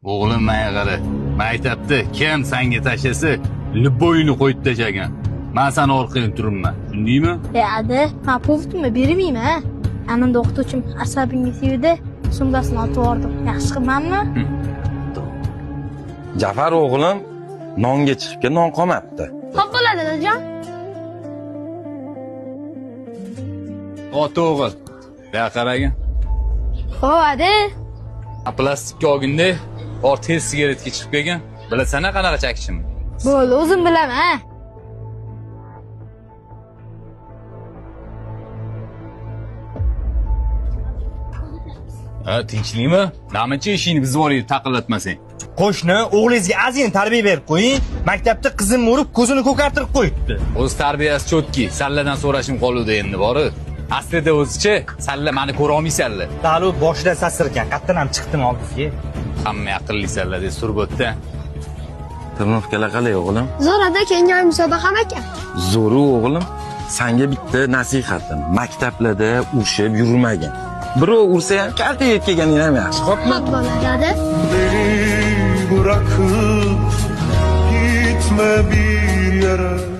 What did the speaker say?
O'g'lim menga qara. Maktabda kim senga tashlasa, liboyini qo'yib tashlagan. Men seni orqadan turibman. Shundaymi? Adi, men povtimi bermayman, ha. Ananda o'qituvchim asabingni sevdi, sumkasini otib yubordim. Yaxshi qilmanmi? Jafar o'g'lim nonga chiqibga non qolmabdi. Xo'p bo'ladi, dadajon. Ota o'g'il. Buyoqqa qaragin. Xo'p, Adi. Plastikka olganda, tez sigaretga chiqib kelgan. Bilasan-a qanaqa chakishimni? Bo'ldi, o'zim bilaman, ha. Ha, tinchlikmi? Namachi ishingni buzib yuborib taqillatmasang. Qo'shni o'g'lingizga azin tarbiya berib qo'ying. Maktabda qizim urib, ko'zini ko'kartirib qo'yibdi. O'z tarbiyasi cho'tki, salladan so'rashim qoluvdi endi bori. Aslida o'zicha salla meni ko'ra olmaysanlar. Dalu boshida sasirkan, qatdan ham chiqdim oldisiga. Hamma aqllisanlar deb surbotda. Tirnovkalar qalay o'g'lim? Zo'rada keyingi musobaqam ekan. Zo'ri o'g'lim, senga bitta nasihatim. Maktablarda urushib yurmagin. Birov ursa ham kalta yetkaning ham yaxshi. Xo'pmi? Xo'p bo'ladi, Adi. Beni bırakıp gitme bir yere.